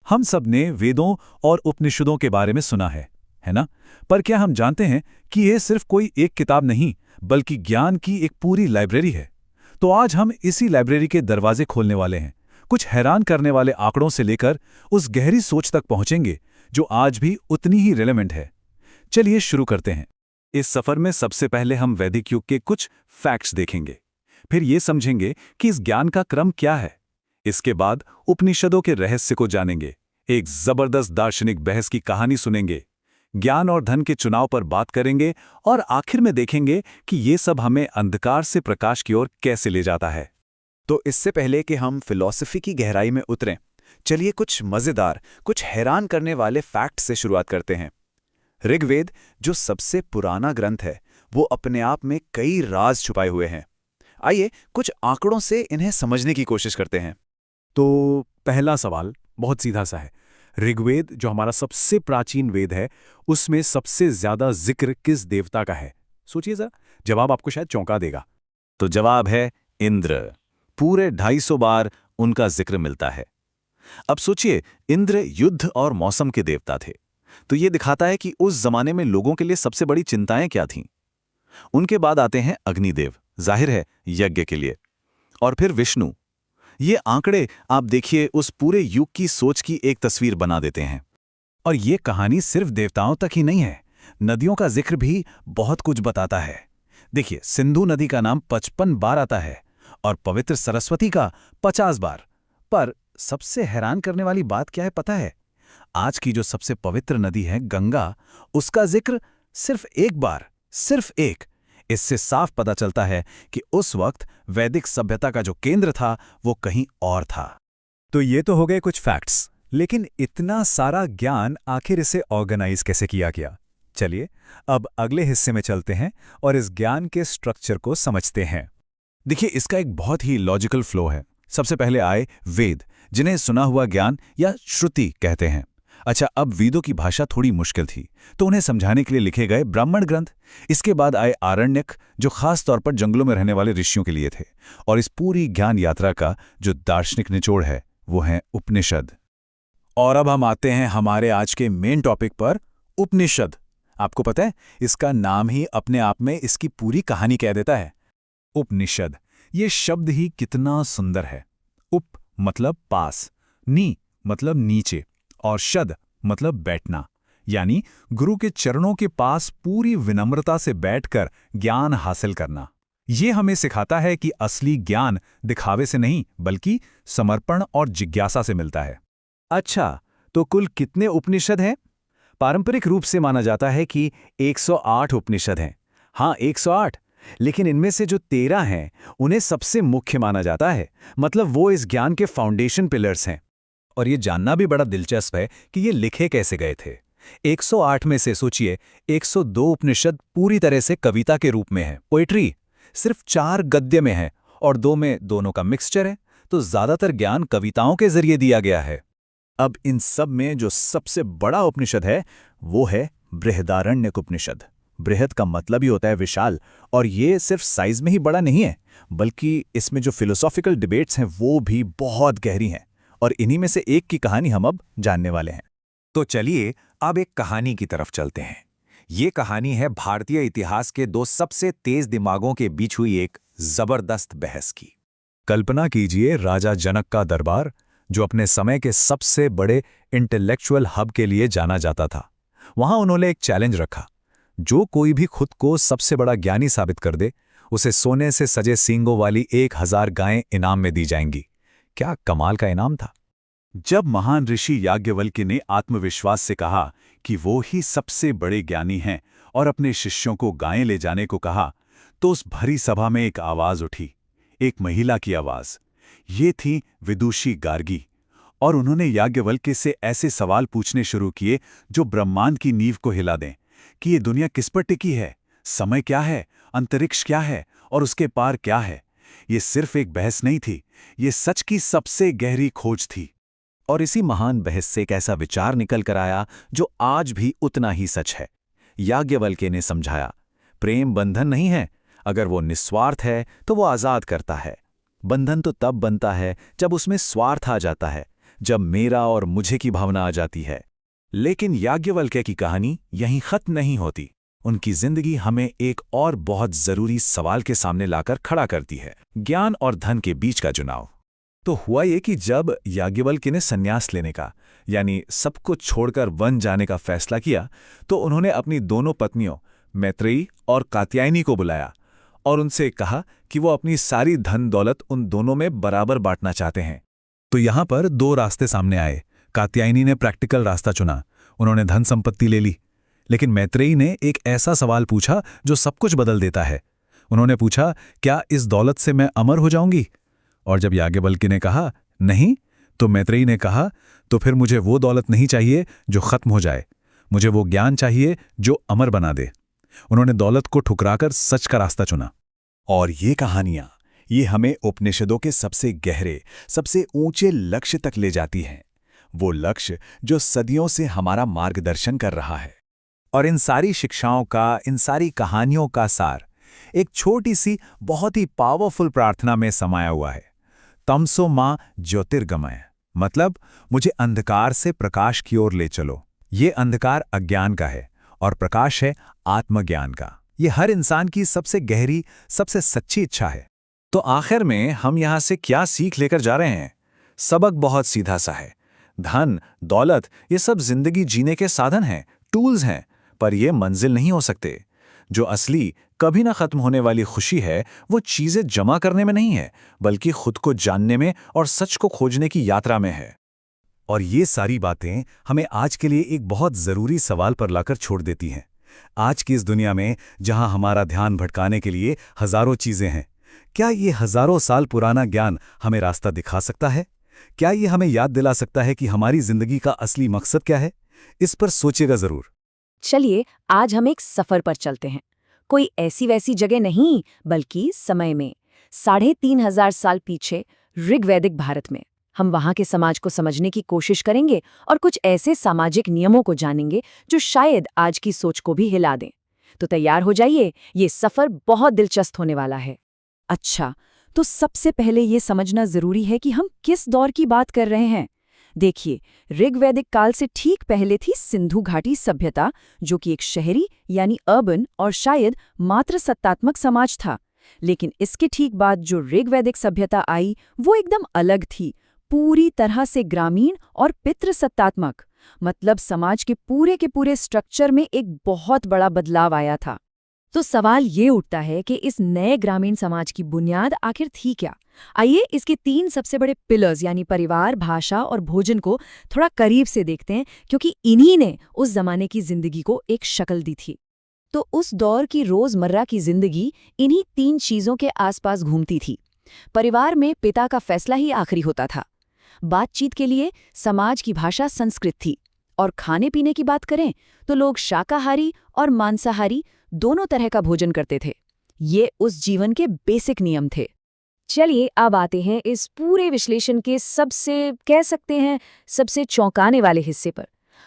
हम सब ने वेदों और उपनिषदों के बारे में सुना है ना? पर क्या हम जानते हैं कि ये सिर्फ कोई एक किताब नहीं, बल्कि ज्ञान की एक पूरी लाइब्रेरी है? तो आज हम इसी लाइब्रेरी के दरवाजे खोलने वाले हैं। कुछ हैरान करने वाले आंकड़ों से लेकर उस गहरी सोच तक पहुंचेंगे जो आज भी उतनी ही रिलेवेंट है। चलिए शुरू करते हैं। इस सफर में सबसे पहले हम वैदिक युग के कुछ फैक्ट्स देखेंगे, फिर ये समझेंगे कि इस ज्ञान का क्रम क्या है। इसके बाद उपनिषदों के रहस्य को जानेंगे, एक जबरदस्त दार्शनिक बहस की कहानी सुनेंगे, ज्ञान और धन के चुनाव पर बात करेंगे और आखिर में देखेंगे कि ये सब हमें अंधकार से प्रकाश की ओर कैसे ले जाता है। तो इससे पहले कि हम फिलॉसफी की गहराई में उतरें, चलिए कुछ मज़ेदार, कुछ हैरान करने वाले फैक्ट से शुरुआत करते हैं। ऋग्वेद, जो सबसे पुराना ग्रंथ है, वो अपने आप में कई राज छुपाए हुए हैं। आइए कुछ आंकड़ों से इन्हें समझने की कोशिश करते हैं। तो पहला सवाल बहुत सीधा सा है। ऋग्वेद, जो हमारा सबसे प्राचीन वेद है, उसमें सबसे ज्यादा जिक्र किस देवता का है? सोचिए जरा, जवाब आपको शायद चौंका देगा। तो जवाब है इंद्र। पूरे 250 बार उनका जिक्र मिलता है। अब सोचिए, इंद्र युद्ध और मौसम के देवता थे, तो ये दिखाता है कि उस जमाने में लोगों के लिए सबसे बड़ी चिंताएं क्या थीं। उनके बाद आते हैं अग्निदेव, जाहिर है यज्ञ के लिए, और फिर विष्णु। ये आंकड़े आप देखिए उस पूरे युग की सोच की एक तस्वीर बना देते हैं। और ये कहानी सिर्फ देवताओं तक ही नहीं है, नदियों का जिक्र भी बहुत कुछ बताता है। देखिए, सिंधु नदी का नाम 55 बार आता है और पवित्र सरस्वती का 50 बार। पर सबसे हैरान करने वाली बात क्या है पता है? आज की जो सबसे पवित्र नदी है गंगा, उसका जिक्र सिर्फ एक बार, सिर्फ एक। इससे साफ पता चलता है कि उस वक्त वैदिक सभ्यता का जो केंद्र था वो कहीं और था। तो ये तो हो गए कुछ फैक्ट्स, लेकिन इतना सारा ज्ञान आखिर इसे ऑर्गेनाइज कैसे किया गया? चलिए अब अगले हिस्से में चलते हैं और इस ज्ञान के स्ट्रक्चर को समझते हैं। देखिए, इसका एक बहुत ही लॉजिकल फ्लो है। सबसे पहले आए वेद, जिन्हें सुना हुआ ज्ञान या श्रुति कहते हैं। अच्छा, अब वेदों की भाषा थोड़ी मुश्किल थी, तो उन्हें समझाने के लिए लिखे गए ब्राह्मण ग्रंथ। इसके बाद आए आरण्यक, जो खास तौर पर जंगलों में रहने वाले ऋषियों के लिए थे। और इस पूरी ज्ञान यात्रा का जो दार्शनिक निचोड़ है वो है उपनिषद। और अब हम आते हैं हमारे आज के मेन टॉपिक पर, उपनिषद। आपको पता है, इसका नाम ही अपने आप में इसकी पूरी कहानी कह देता है। उपनिषद, ये शब्द ही कितना सुंदर है। उप मतलब पास, नी मतलब नीचे, और शद मतलब बैठना, यानी गुरु के चरणों के पास पूरी विनम्रता से बैठकर ज्ञान हासिल करना। ये हमें सिखाता है कि असली ज्ञान दिखावे से नहीं, बल्कि समर्पण और जिज्ञासा से मिलता है। अच्छा, तो कुल कितने उपनिषद हैं? पारंपरिक रूप से माना जाता है कि 108 उपनिषद हैं। हाँ, 108, लेकिन इनमें से जो 13 हैं उन्हें सबसे मुख्य माना जाता है। मतलब वो इस ज्ञान के फाउंडेशन पिलर्स हैं। और ये जानना भी बड़ा दिलचस्प है कि ये लिखे कैसे गए थे। 108 में से सोचिए, 102 उपनिषद पूरी तरह से कविता के रूप में है, पोएट्री। सिर्फ 4 गद्य में है और 2 में दोनों का मिक्सचर है। तो ज्यादातर ज्ञान कविताओं के जरिए दिया गया है। अब इन सब में जो सबसे बड़ा उपनिषद है वो है बृहदारण्यक उपनिषद। बृहद का मतलब ही होता है विशाल, और ये सिर्फ साइज में ही बड़ा नहीं है, बल्कि इसमें जो फिलोसॉफिकल डिबेट्स हैं वो भी बहुत गहरी हैं। और इन्हीं में से एक की कहानी हम अब जानने वाले हैं। तो चलिए अब एक कहानी की तरफ चलते हैं। ये कहानी है भारतीय इतिहास के 2 सबसे तेज दिमागों के बीच हुई एक जबरदस्त बहस की। कल्पना कीजिए राजा जनक का दरबार, जो अपने समय के सबसे बड़े इंटेलेक्चुअल हब के लिए जाना जाता था। वहां उन्होंने एक चैलेंज रखा, जो कोई भी खुद को सबसे बड़ा ज्ञानी साबित कर दे, उसे सोने से सजे सींगों वाली 1000 गायें इनाम में दी जाएंगी। क्या कमाल का इनाम था। जब महान ऋषि याज्ञवल्क्य ने आत्मविश्वास से कहा कि वो ही सबसे बड़े ज्ञानी हैं और अपने शिष्यों को गायें ले जाने को कहा, तो उस भरी सभा में एक आवाज उठी, एक महिला की आवाज। ये थी विदुषी गार्गी, और उन्होंने याज्ञवल्क्य से ऐसे सवाल पूछने शुरू किए जो ब्रह्मांड की नींव को हिला दें कि ये दुनिया किस पर टिकी है, समय क्या है, अंतरिक्ष क्या है और उसके पार क्या है। ये सिर्फ एक बहस नहीं थी, ये सच की सबसे गहरी खोज थी। और इसी महान बहस से एक ऐसा विचार निकल कर आया जो आज भी उतना ही सच है। याज्ञवल्क्य ने समझाया, प्रेम बंधन नहीं है, अगर वो निस्वार्थ है तो वो आजाद करता है। बंधन तो तब बनता है जब उसमें स्वार्थ आ जाता है, जब मेरा और मुझे की भावना आ जाती है। लेकिन याज्ञवल्क्य की कहानी यहीं खत्म नहीं होती। उनकी जिंदगी हमें एक और बहुत जरूरी सवाल के सामने लाकर खड़ा करती है, ज्ञान और धन के बीच का चुनाव। तो हुआ ये कि जब याज्ञवल्क्य ने संन्यास लेने का, यानी सब कुछ छोड़कर वन जाने का फैसला किया, तो उन्होंने अपनी दोनों पत्नियों मैत्रेयी और कात्यायनी को बुलाया और उनसे कहा कि वो अपनी सारी धन दौलत उन दोनों में बराबर बांटना चाहते हैं। तो यहां पर दो रास्ते सामने आए। कात्यायनी ने प्रैक्टिकल रास्ता चुना, उन्होंने धन संपत्ति ले ली। लेकिन मैत्रेयी ने एक ऐसा सवाल पूछा जो सब कुछ बदल देता है। उन्होंने पूछा, क्या इस दौलत से मैं अमर हो जाऊंगी? और जब याज्ञवल्क्य ने कहा नहीं, तो मैत्रेयी ने कहा, तो फिर मुझे वो दौलत नहीं चाहिए जो खत्म हो जाए, मुझे वो ज्ञान चाहिए जो अमर बना दे। उन्होंने दौलत को ठुकराकर सच का रास्ता चुना। और ये कहानियां, ये हमें उपनिषदों के सबसे गहरे, सबसे ऊंचे लक्ष्य तक ले जाती हैं। वो लक्ष्य जो सदियों से हमारा मार्गदर्शन कर रहा है। और इन सारी शिक्षाओं का, इन सारी कहानियों का सार एक छोटी सी बहुत ही पावरफुल प्रार्थना में समाया हुआ है। तमसो मां ज्योतिर्गमय, मतलब मुझे अंधकार से प्रकाश की ओर ले चलो। ये अंधकार अज्ञान का है और प्रकाश है आत्मज्ञान का। ये हर इंसान की सबसे गहरी, सबसे सच्ची इच्छा है। तो आखिर में हम यहां से क्या सीख लेकर जा रहे हैं? सबक बहुत सीधा सा है। धन, दौलत, ये सब जिंदगी जीने के साधन हैं, टूल्स हैं, पर ये मंजिल नहीं हो सकते। जो असली, कभी ना खत्म होने वाली खुशी है, वो चीजें जमा करने में नहीं है, बल्कि खुद को जानने में और सच को खोजने की यात्रा में है। और ये सारी बातें हमें आज के लिए एक बहुत जरूरी सवाल पर लाकर छोड़ देती हैं। आज की इस दुनिया में जहां हमारा ध्यान भटकाने के लिए हजारों चीजें हैं, क्या ये हजारों साल पुराना ज्ञान हमें रास्ता दिखा सकता है? क्या ये हमें याद दिला सकता है कि हमारी जिंदगी का असली मकसद क्या है? इस पर सोचिएगा जरूर। चलिए आज हम एक सफर पर चलते हैं। कोई ऐसी वैसी जगह नहीं, बल्कि समय में 3500 साल पीछे ऋग्वैदिक भारत में। हम वहां के समाज को समझने की कोशिश करेंगे और कुछ ऐसे सामाजिक नियमों को जानेंगे जो शायद आज की सोच को भी हिला दें। तो तैयार हो जाइए, ये सफर बहुत दिलचस्प होने वाला है। अच्छा, तो सबसे पहले ये समझना जरूरी है कि हम किस दौर की बात कर रहे हैं। देखिए, ऋग्वैदिक काल से ठीक पहले थी सिंधु घाटी सभ्यता, जो कि एक शहरी यानी अर्बन और शायद मात्र सत्तात्मक समाज था। लेकिन इसके ठीक बाद जो ऋग्वैदिक सभ्यता आई, वो एकदम अलग थी, पूरी तरह से ग्रामीण और पितृसत्तात्मक। मतलब समाज के पूरे स्ट्रक्चर में एक बहुत बड़ा बदलाव आया था। तो सवाल ये उठता है कि इस नए ग्रामीण समाज की बुनियाद आखिर थी क्या? आइए इसके 3 सबसे बड़े पिलर्स यानी परिवार, भाषा और भोजन को थोड़ा करीब से देखते हैं, क्योंकि इन्हीं ने उस जमाने की जिंदगी को एक शक्ल दी थी। तो उस दौर की रोजमर्रा की जिंदगी इन्हीं 3 चीजों के आसपास घूमती थी। परिवार में पिता का फैसला ही आखिरी होता था। बातचीत के लिए समाज की भाषा संस्कृत थी। और खाने पीने की बात करें तो लोग शाकाहारी और मांसाहारी दोनों तरह का भोजन करते थे। ये उस जीवन के बेसिक नियम थे। चलिए अब आते हैं इस पूरे विश्लेषण के सबसे चौंकाने वाले हिस्से पर।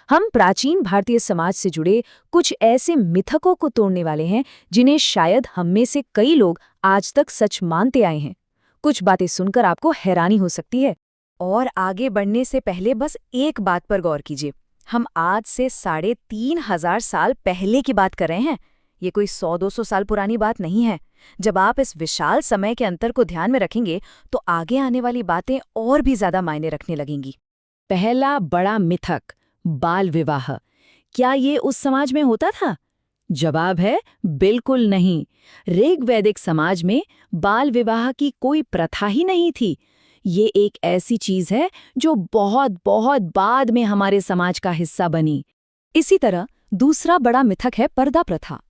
हम प्राचीन भारतीय समाज से जुड़े कुछ ऐसे मिथकों को तोड़ने वाले हैं जिन्हें शायद हम में से कई लोग आज तक सच मानते आए हैं। कुछ बातें सुनकर आपको हैरानी हो सकती है। और आगे बढ़ने से पहले बस एक बात पर गौर कीजिए, हम आज से 3500 साल पहले की बात कर रहे हैं। ये कोई 100-200 साल पुरानी बात नहीं है। जब आप इस विशाल समय के अंतर को ध्यान में रखेंगे तो आगे आने वाली बातें और भी ज्यादा मायने रखने लगेंगी। पहला बड़ा मिथक, बाल विवाह। क्या ये उस समाज में होता था? जवाब है बिल्कुल नहीं। ऋग्वैदिक समाज में बाल विवाह की कोई प्रथा ही नहीं थी। ये एक ऐसी चीज है जो बहुत बाद में हमारे समाज का हिस्सा बनी। इसी तरह दूसरा बड़ा मिथक है पर्दा प्रथा।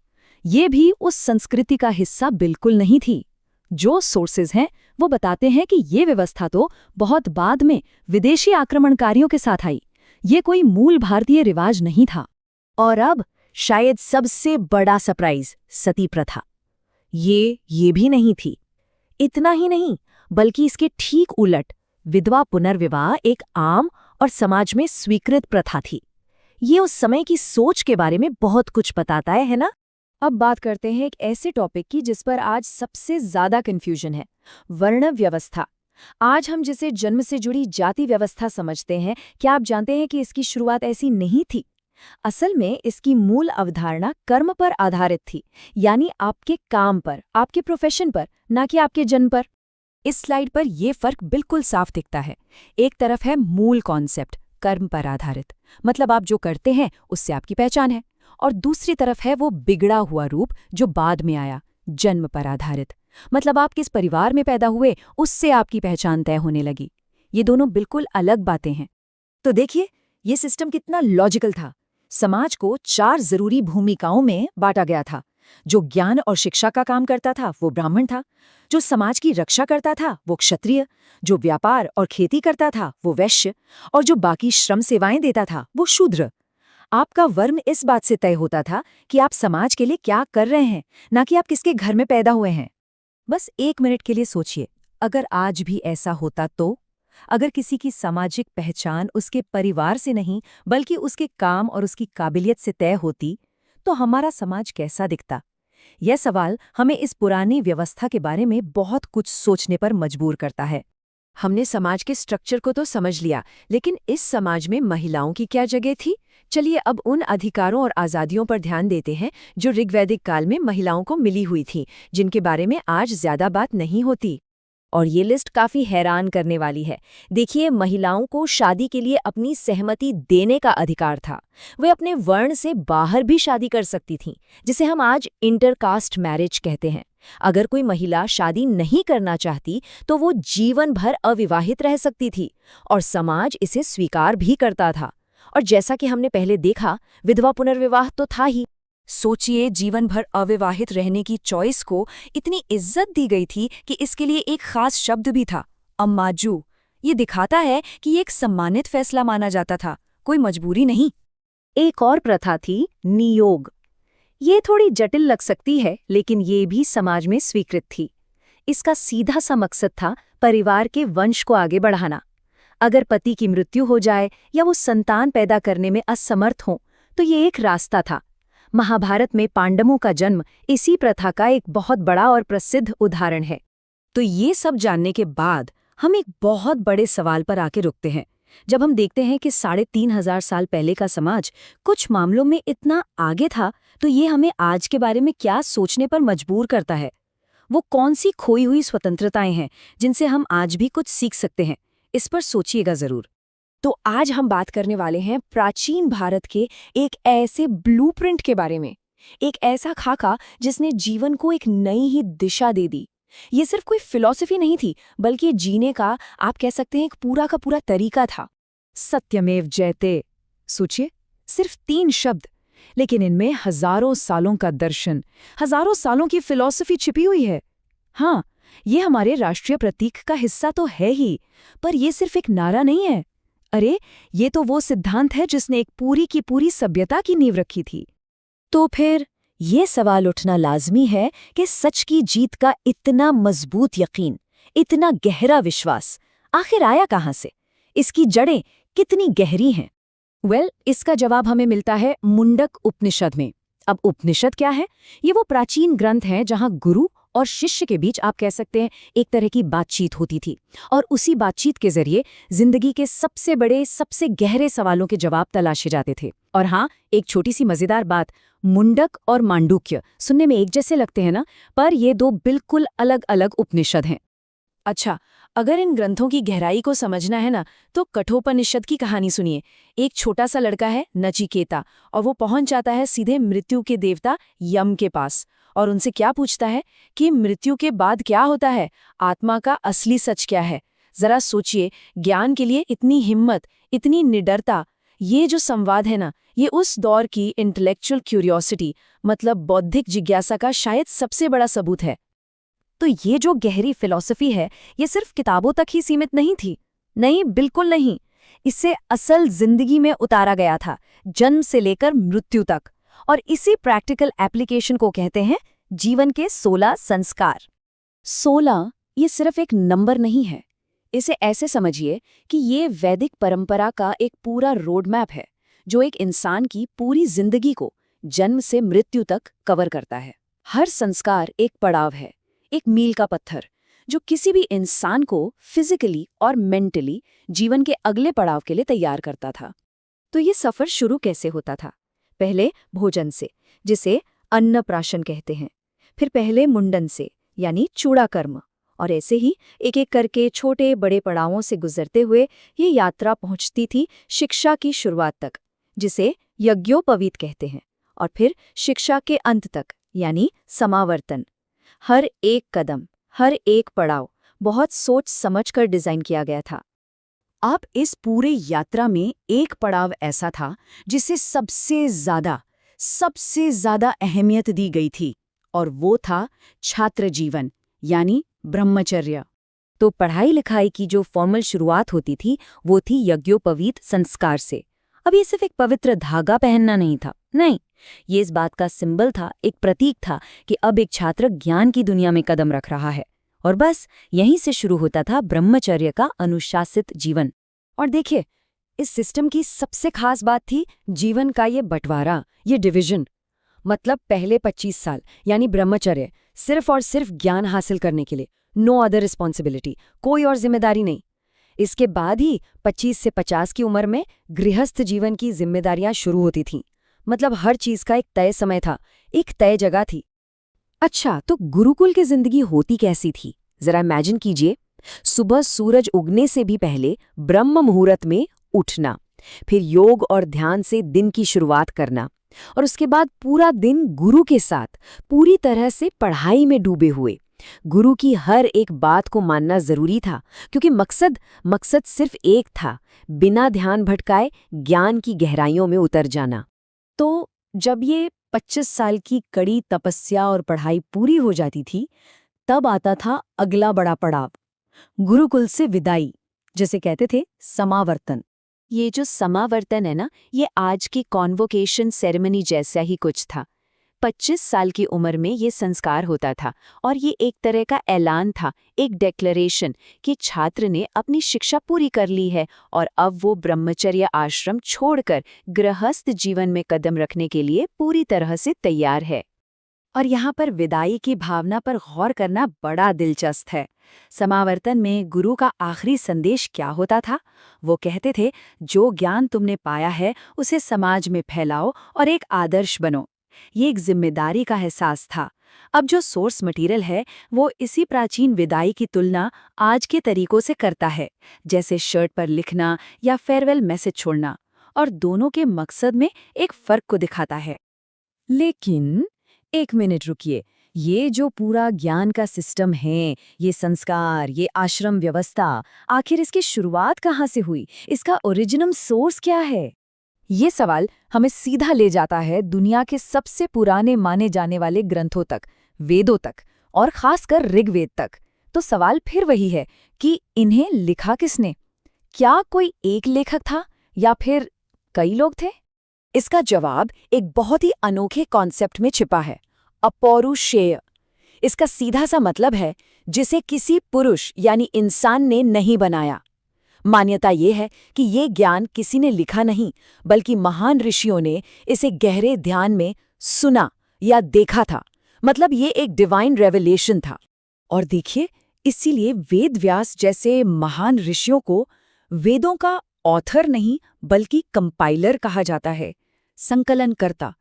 ये भी उस संस्कृति का हिस्सा बिल्कुल नहीं थी। जो सोर्सेज हैं वो बताते हैं कि ये व्यवस्था तो बहुत बाद में विदेशी आक्रमणकारियों के साथ आई। ये कोई मूल भारतीय रिवाज नहीं था। और अब शायद सबसे बड़ा सरप्राइज, सती प्रथा। ये भी नहीं थी। इतना ही नहीं, बल्कि इसके ठीक उलट विधवा पुनर्विवाह एक आम और समाज में स्वीकृत प्रथा थी। ये उस समय की सोच के बारे में बहुत कुछ बताता है ना? अब बात करते हैं एक ऐसे टॉपिक की जिस पर आज सबसे ज्यादा कंफ्यूजन है, वर्ण व्यवस्था। आज हम जिसे जन्म से जुड़ी जाति व्यवस्था समझते हैं, क्या आप जानते हैं कि इसकी शुरुआत ऐसी नहीं थी? असल में इसकी मूल अवधारणा कर्म पर आधारित थी, यानी आपके काम पर, आपके प्रोफेशन पर, ना कि आपके जन्म पर। इस स्लाइड पर यह फर्क बिल्कुल साफ दिखता है। एक तरफ है मूल कॉन्सेप्ट, कर्म पर आधारित, मतलब आप जो करते हैं उससे आपकी पहचान है, और दूसरी तरफ है वो बिगड़ा हुआ रूप जो बाद में आया, जन्म पर आधारित, मतलब आप किस परिवार में पैदा हुए उससे आपकी पहचान तय होने लगी। ये दोनों बिल्कुल अलग बातें हैं। तो देखिए, ये सिस्टम कितना लॉजिकल था। समाज को 4 जरूरी भूमिकाओं में बांटा गया था। जो ज्ञान और शिक्षा का काम करता था वो ब्राह्मण था, जो समाज की रक्षा करता था वो क्षत्रिय, जो व्यापार और खेती करता था वो वैश्य, और जो बाकी श्रम सेवाएं देता था वो शूद्र। आपका वर्ण इस बात से तय होता था कि आप समाज के लिए क्या कर रहे हैं, ना कि आप किसके घर में पैदा हुए हैं। बस 1 मिनट के लिए सोचिए, अगर आज भी ऐसा होता तो? अगर किसी की सामाजिक पहचान उसके परिवार से नहीं बल्कि उसके काम और उसकी काबिलियत से तय होती, तो हमारा समाज कैसा दिखता? यह सवाल हमें इस पुरानी व्यवस्था के बारे में बहुत कुछ सोचने पर मजबूर करता है। हमने समाज के स्ट्रक्चर को तो समझ लिया, लेकिन इस समाज में महिलाओं की क्या जगह थी? चलिए अब उन अधिकारों और आज़ादियों पर ध्यान देते हैं जो ऋग्वैदिक काल में महिलाओं को मिली हुई थी, जिनके बारे में आज ज्यादा बात नहीं होती। और ये लिस्ट काफी हैरान करने वाली है। देखिए, महिलाओं को शादी के लिए अपनी सहमति देने का अधिकार था। वे अपने वर्ण से बाहर भी शादी कर सकती थीं, जिसे हम आज इंटरकास्ट मैरिज कहते हैं। अगर कोई महिला शादी नहीं करना चाहती तो वो जीवन भर अविवाहित रह सकती थी, और समाज इसे स्वीकार भी करता था। और जैसा कि हमने पहले देखा, विधवा पुनर्विवाह तो था ही। सोचिए, जीवन भर अविवाहित रहने की चॉइस को इतनी इज्जत दी गई थी कि इसके लिए एक खास शब्द भी था, अम्माजू। ये दिखाता है कि ये एक सम्मानित फैसला माना जाता था, कोई मजबूरी नहीं। एक और प्रथा थी नियोग। ये थोड़ी जटिल लग सकती है, लेकिन ये भी समाज में स्वीकृत थी। इसका सीधा सा मकसद था परिवार के वंश को आगे बढ़ाना। अगर पति की मृत्यु हो जाए या वो संतान पैदा करने में असमर्थ हो, तो ये एक रास्ता था। महाभारत में पांडवों का जन्म इसी प्रथा का एक बहुत बड़ा और प्रसिद्ध उदाहरण है। तो ये सब जानने के बाद हम एक बहुत बड़े सवाल पर आके रुकते हैं। जब हम देखते हैं कि 3500 साल पहले का समाज कुछ मामलों में इतना आगे था, तो ये हमें आज के बारे में क्या सोचने पर मजबूर करता है? वो कौन सी खोई हुई स्वतंत्रताएं हैं जिनसे हम आज भी कुछ सीख सकते हैं? इस पर सोचिएगा जरूर। तो आज हम बात करने वाले हैं प्राचीन भारत के एक ऐसे ब्लूप्रिंट के बारे में, एक ऐसा खाका जिसने जीवन को एक नई ही दिशा दे दी। ये सिर्फ कोई फिलॉसफी नहीं थी, बल्कि जीने का, आप कह सकते हैं, एक पूरा का पूरा तरीका था। सत्यमेव जयते। सोचिए, सिर्फ 3 शब्द, लेकिन इनमें हजारों सालों का दर्शन, हजारों सालों की फिलॉसफी छिपी हुई है। हाँ, ये हमारे राष्ट्रीय प्रतीक का हिस्सा तो है ही, पर यह सिर्फ एक नारा नहीं है। अरे, ये तो वो सिद्धांत है जिसने एक पूरी की पूरी सभ्यता की नींव रखी थी। तो फिर ये सवाल उठना लाजमी है कि सच की जीत का इतना मजबूत यकीन, इतना गहरा विश्वास आखिर आया कहाँ से? इसकी जड़ें कितनी गहरी हैं? इसका जवाब हमें मिलता है मुंडक उपनिषद में। अब उपनिषद क्या है? ये वो प्राचीन ग्रंथ हैं जहाँ गुरु और शिष्य के बीच, आप कह सकते हैं, एक तरह की बातचीत होती थी, और उसी बातचीत के जरिए जिंदगी के सबसे बड़े, सबसे गहरे सवालों के जवाब तलाशे जाते थे। और हाँ, एक छोटी सी मजेदार बात, मुंडक और मांडुक्य सुनने में एक जैसे लगते हैं ना, पर ये 2 बिल्कुल अलग अलग उपनिषद हैं। अच्छा, अगर इन ग्रंथों की गहराई को समझना है ना, तो कठोपनिषद की कहानी सुनिए। एक छोटा सा लड़का है, नचिकेता, और वो पहुंच जाता है सीधे मृत्यु के देवता यम के पास, और उनसे क्या पूछता है कि मृत्यु के बाद क्या होता है, आत्मा का असली सच क्या है। जरा सोचिए, ज्ञान के लिए इतनी हिम्मत, इतनी निडरता। ये जो संवाद है ना, ये उस दौर की इंटेलेक्चुअल क्यूरियोसिटी, मतलब बौद्धिक जिज्ञासा का शायद सबसे बड़ा सबूत है। तो ये जो गहरी फिलॉसफी है, ये सिर्फ किताबों तक ही सीमित नहीं थी। नहीं, बिल्कुल नहीं। इसे असल जिंदगी में उतारा गया था, जन्म से लेकर मृत्यु तक। और इसी प्रैक्टिकल एप्लीकेशन को कहते हैं जीवन के 16 संस्कार। 16 ये सिर्फ एक नंबर नहीं है। इसे ऐसे समझिए कि ये वैदिक परंपरा का एक पूरा रोड मैप है, जो एक इंसान की पूरी जिंदगी को जन्म से मृत्यु तक कवर करता है। हर संस्कार एक पड़ाव है, एक मील का पत्थर, जो किसी भी इंसान को फिजिकली और मेंटली जीवन के अगले पड़ाव के लिए तैयार करता था। तो ये सफर शुरू कैसे होता था? पहले भोजन से, जिसे अन्नप्राशन कहते हैं, फिर पहले मुंडन से यानी चूड़ा कर्म, और ऐसे ही एक एक करके छोटे बड़े पड़ावों से गुजरते हुए ये यात्रा पहुंचती थी शिक्षा की शुरुआत तक, जिसे यज्ञोपवीत कहते हैं, और फिर शिक्षा के अंत तक यानी समावर्तन। हर एक कदम, हर एक पड़ाव बहुत सोच समझकर डिजाइन किया गया था। अब इस पूरे यात्रा में एक पड़ाव ऐसा था जिसे सबसे ज्यादा अहमियत दी गई थी, और वो था छात्र जीवन यानी ब्रह्मचर्य। तो पढ़ाई लिखाई की जो फॉर्मल शुरुआत होती थी वो थी यज्ञोपवीत संस्कार से। अब ये सिर्फ एक पवित्र धागा पहनना नहीं था, नहीं, ये इस बात का सिंबल था, एक प्रतीक था कि अब एक छात्र ज्ञान की दुनिया में कदम रख रहा है। और बस यहीं से शुरू होता था ब्रह्मचर्य का अनुशासित जीवन। और देखिए, इस सिस्टम की सबसे खास बात थी जीवन का ये बंटवारा, ये डिवीजन। मतलब पहले 25 साल यानी ब्रह्मचर्य, सिर्फ और सिर्फ ज्ञान हासिल करने के लिए, नो अदर रिस्पॉन्सिबिलिटी, कोई और जिम्मेदारी नहीं। इसके बाद ही 25 से 50 की उम्र में गृहस्थ जीवन की जिम्मेदारियां शुरू होती थीं। मतलब हर चीज का एक तय समय था, एक तय जगह थी। अच्छा, तो गुरुकुल की जिंदगी होती कैसी थी? जरा इमेजिन कीजिए, सुबह सूरज उगने से भी पहले ब्रह्म मुहूर्त में उठना, फिर योग और ध्यान से दिन की शुरुआत करना, और उसके बाद पूरा दिन गुरु के साथ पूरी तरह से पढ़ाई में डूबे हुए। गुरु की हर एक बात को मानना जरूरी था, क्योंकि मकसद सिर्फ एक था, बिना ध्यान भटकाए ज्ञान की गहराइयों में उतर जाना। तो जब ये 25 साल की कड़ी तपस्या और पढ़ाई पूरी हो जाती थी, तब आता था अगला बड़ा पड़ाव, गुरुकुल से विदाई, जिसे कहते थे समावर्तन। ये जो समावर्तन है ना, ये आज की कॉन्वोकेशन सेरेमनी जैसा ही कुछ था। 25 साल की उम्र में ये संस्कार होता था, और ये एक तरह का ऐलान था, एक डेक्लरेशन कि छात्र ने अपनी शिक्षा पूरी कर ली है और अब वो ब्रह्मचर्य आश्रम छोड़कर गृहस्थ जीवन में कदम रखने के लिए पूरी तरह से तैयार है। और यहाँ पर विदाई की भावना पर गौर करना बड़ा दिलचस्प है। समावर्तन में गुरु का आखिरी संदेश क्या होता था? वो कहते थे, जो ज्ञान तुमने पाया है उसे समाज में फैलाओ और एक आदर्श बनो। ये एक जिम्मेदारी का एहसास था। अब जो सोर्स मटेरियल है वो इसी प्राचीन विदाई की तुलना आज के तरीकों से करता है, जैसे शर्ट पर लिखना या फेयरवेल मैसेज छोड़ना, और दोनों के मकसद में एक फर्क को दिखाता है। लेकिन एक मिनट रुकिए, ये जो पूरा ज्ञान का सिस्टम है, ये संस्कार, ये आश्रम व्यवस्था, आखिर इसकी शुरुआत कहाँ से हुई? इसका ओरिजिनल सोर्स क्या है? ये सवाल हमें सीधा ले जाता है दुनिया के सबसे पुराने माने जाने वाले ग्रंथों तक, वेदों तक, और खासकर ऋग्वेद तक। तो सवाल फिर वही है कि इन्हें लिखा किसने? क्या कोई एक लेखक था या फिर कई लोग थे? इसका जवाब एक बहुत ही अनोखे कॉन्सेप्ट में छिपा है, अपौरुषेय। इसका सीधा सा मतलब है जिसे किसी पुरुष यानी इंसान ने नहीं बनाया। मान्यता ये है कि ये ज्ञान किसी ने लिखा नहीं, बल्कि महान ऋषियों ने इसे गहरे ध्यान में सुना या देखा था। मतलब ये एक डिवाइन रेवलेशन था। और देखिए, इसीलिए वेद व्यास जैसे महान ऋषियों को वेदों का ऑथर नहीं बल्कि कंपाइलर कहा जाता है, संकलनकर्ता।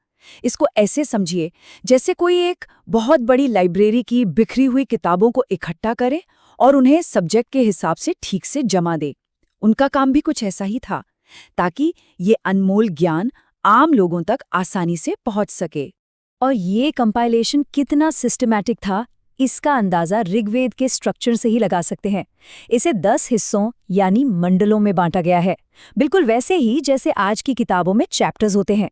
इसको ऐसे समझिए जैसे कोई एक बहुत बड़ी लाइब्रेरी की बिखरी हुई किताबों को इकट्ठा करे और उन्हें सब्जेक्ट के हिसाब से ठीक से जमा दे। उनका काम भी कुछ ऐसा ही था, ताकि ये अनमोल ज्ञान आम लोगों तक आसानी से पहुंच सके। और ये कंपाइलेशन कितना सिस्टमैटिक था, इसका अंदाजा ऋग्वेद के स्ट्रक्चर से ही लगा सकते हैं। इसे 10 हिस्सों यानी मंडलों में बांटा गया है, बिल्कुल वैसे ही जैसे आज की किताबों में चैप्टर्स होते हैं।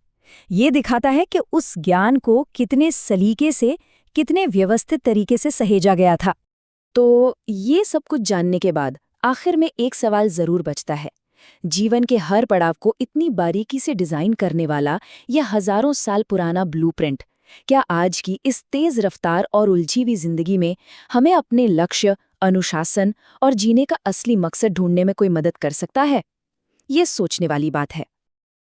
ये दिखाता है कि उस ज्ञान को कितने सलीके से, कितने व्यवस्थित तरीके से सहेजा गया था। तो ये सब कुछ जानने के बाद आखिर में एक सवाल जरूर बचता है, जीवन के हर पड़ाव को इतनी बारीकी से डिजाइन करने वाला यह हजारों साल पुराना ब्लूप्रिंट क्या आज की इस तेज रफ्तार और उलझी हुई जिंदगी में हमें अपने लक्ष्य, अनुशासन और जीने का असली मकसद ढूंढने में कोई मदद कर सकता है? ये सोचने वाली बात है।